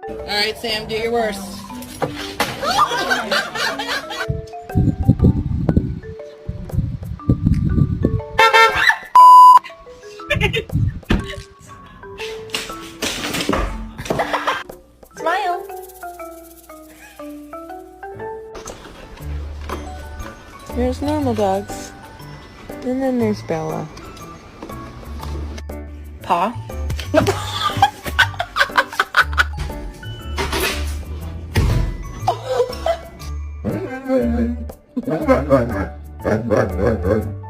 Alright, Sam, do your worst. Smile. There's normal dogs. And then there's Bella. Paw. Run, run, run, run, run, run, run, run, run, run.